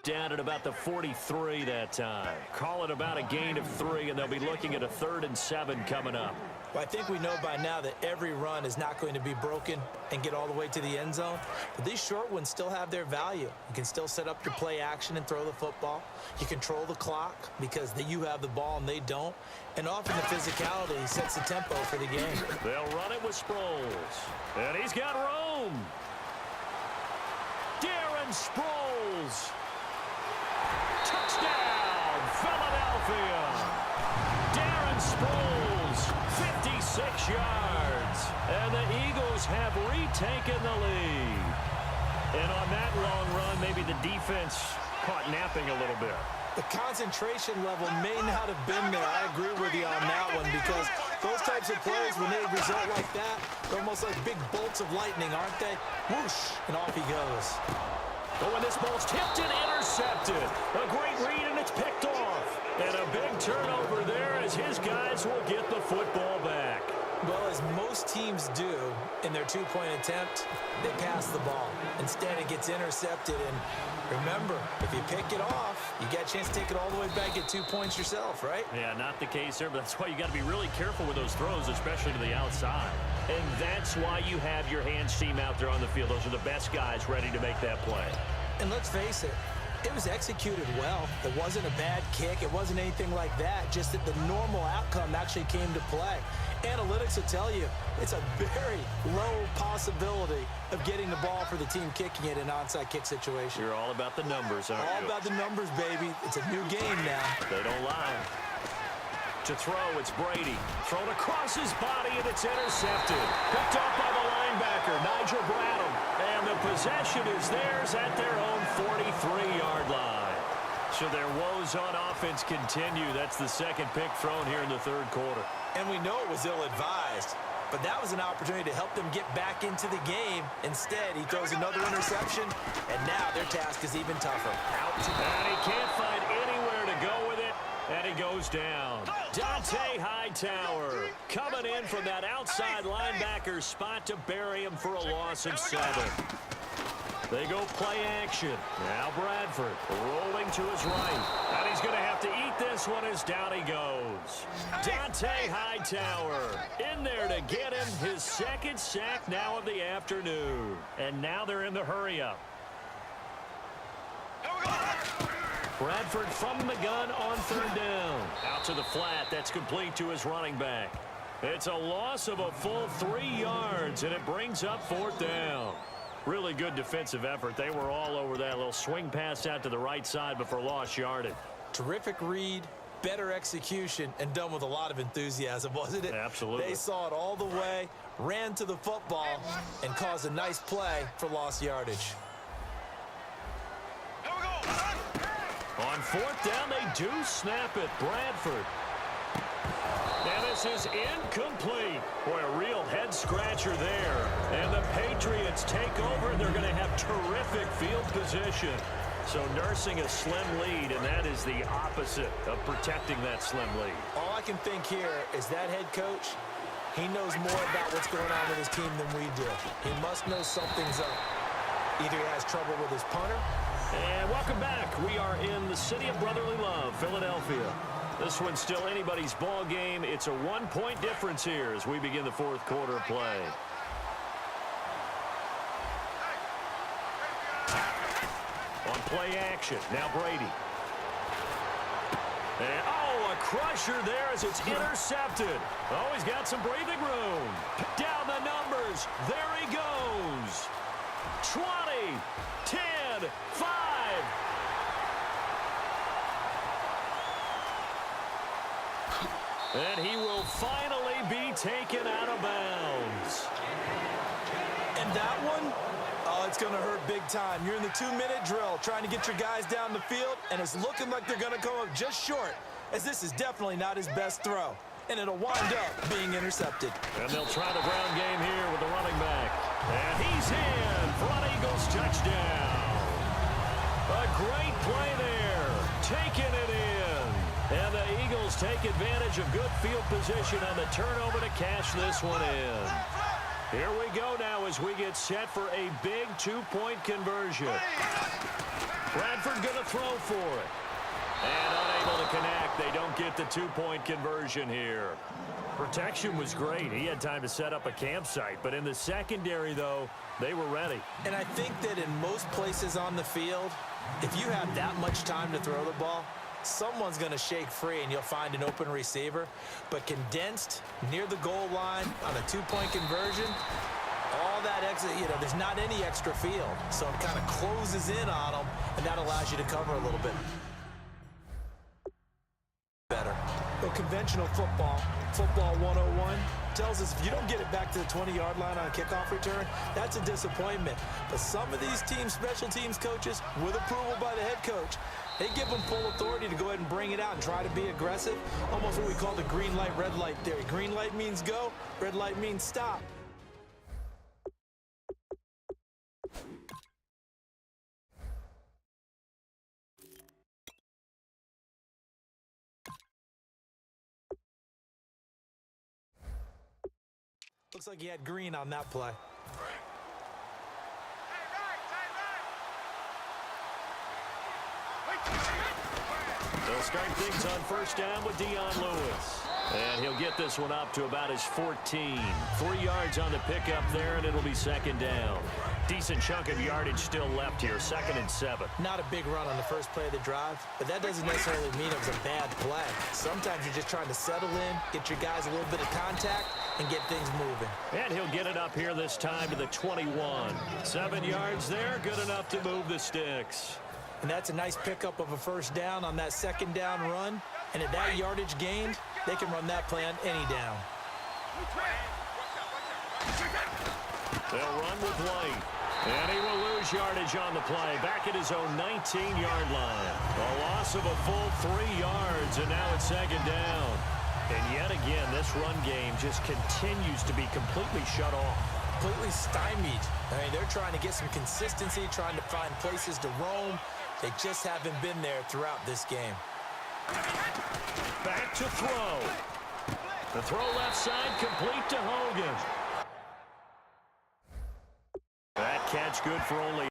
down at about the 43 that time. Call it about a gain of 3, and they'll be looking at a 3rd and 7 coming up. Well, I think we know by now that every run is not going to be broken and get all the way to the end zone. But these short ones still have their value. You can still set up your play action and throw the football. You control the clock because you have the ball and they don't. And often the physicality sets the tempo for the game. They'll run it with Sproles. And he's got room. Darren Sproles. Touchdown, Philadelphia. Darren Sproles, 56 yards. And the Eagles have retaken the lead. And on that long run, maybe the defense caught napping a little bit. The concentration level may not have been there. I agree with you on that one because those types of plays, when they result like that, they're almost like big bolts of lightning, aren't they? Whoosh, and off he goes. But when this ball's tipped and intercepted, a great read and it's picked off. And a big turnover there as his guys will get the football back. Well, as most teams do in their two-point attempt, they pass the ball. Instead, it gets intercepted. And remember, if you pick it off, you got a chance to take it all the way back, get 2 points yourself, right? Yeah, not the case there, but that's why you got to be really careful with those throws, especially to the outside. And that's why you have your hands team out there on the field. Those are the best guys ready to make that play. And let's face it, it was executed well. It wasn't a bad kick. It wasn't anything like that, just that the normal outcome actually came to play. Analytics will tell you it's a very low possibility of getting the ball for the team kicking it in an onside kick situation. You're all about the numbers, aren't you? All about the numbers, baby. It's a new game now. They don't lie. To throw, it's Brady. Thrown across his body, and it's intercepted. Picked up by the linebacker, Nigel Bradham. And the possession is theirs at their own 43-yard line. So their woes on offense continue. That's the second pick thrown here in the third quarter. And we know it was ill-advised, but that was an opportunity to help them get back into the game. Instead, he throws another interception, and now their task is even tougher. Out. And he can't find anywhere to go with it, and he goes down. Dante Hightower coming in from that outside linebacker spot to bury him for a loss of 7. They go play action. Now Bradford rolling to his right. And he's going to have to eat this one as down he goes. Dante Hightower in there to get him his second sack now of the afternoon. And now they're in the hurry-up. Bradford from the gun on 3rd down. Out to the flat. That's complete to his running back. It's a loss of a full 3 yards, and it brings up 4th down. Really good defensive effort. They were all over that little swing pass out to the right side, but for lost yardage. Terrific read, better execution, and done with a lot of enthusiasm, wasn't it? Absolutely. They saw it all the way, ran to the football, and caused a nice play for lost yardage. On 4th down, they do snap it. Bradford. And this is incomplete. Boy, a real head-scratcher there. And the Patriots take over, and they're going to have terrific field position. So nursing a slim lead, and that is the opposite of protecting that slim lead. All I can think here is that head coach, he knows more about what's going on with his team than we do. He must know something's up. Either he has trouble with his punter. And welcome back. We are in the city of brotherly love, Philadelphia. This one's still anybody's ball game. It's a 1-point difference here as we begin the 4th quarter of play. On play action, now Brady. And, oh, a crusher there as it's intercepted. Oh, he's got some breathing room. Down the numbers. There he goes. 20, 10, 5. And he will finally be taken out of bounds. And that one, oh, it's going to hurt big time. You're in the 2-minute drill trying to get your guys down the field, and it's looking like they're going to come up just short, as this is definitely not his best throw. And it'll wind up being intercepted. And they'll try the ground game here with the running back. And he's in for an Eagles touchdown. A great play there. Taking it in. And the Eagles take advantage of good field position on the turnover to cash this one in. Here we go now as we get set for a big 2-point conversion. Bradford going to throw for it. And unable to connect. They don't get the two-point conversion here. Protection was great. He had time to set up a campsite. But in the secondary, though, they were ready. And I think that in most places on the field, if you have that much time to throw the ball, someone's going to shake free and you'll find an open receiver. But condensed near the goal line on a two-point conversion, all that extra, there's not any extra field. So it kind of closes in on them, and that allows you to cover a little bit better. Well, conventional football 101, tells us if you don't get it back to the 20-yard line on a kickoff return, that's a disappointment. But some of these teams, special teams coaches, with approval by the head coach, they give them full authority to go ahead and bring it out and try to be aggressive, almost what we call the green light, red light theory. Green light means go, red light means stop. Looks like he had green on that play. They'll start things on first down with Dion Lewis. And he'll get this one up to about his 14. 3 yards on the pickup there, and it'll be second down. Decent chunk of yardage still left here, 2nd and 7. Not a big run on the first play of the drive, but that doesn't necessarily mean it was a bad play. Sometimes you're just trying to settle in, get your guys a little bit of contact, and get things moving. And he'll get it up here this time to the 21. 7 yards there, good enough to move the sticks. And that's a nice pickup of a first down on that second down run. And at that yardage gained, they can run that play on any down. They'll run with White. And he will lose yardage on the play. Back at his own 19-yard line. A loss of a full 3 yards, and now it's second down. And yet again, this run game just continues to be completely shut off. Completely stymied. I mean, they're trying to get some consistency, trying to find places to roam. They just haven't been there throughout this game. Back to throw. The throw left side complete to Hogan. That catch good for only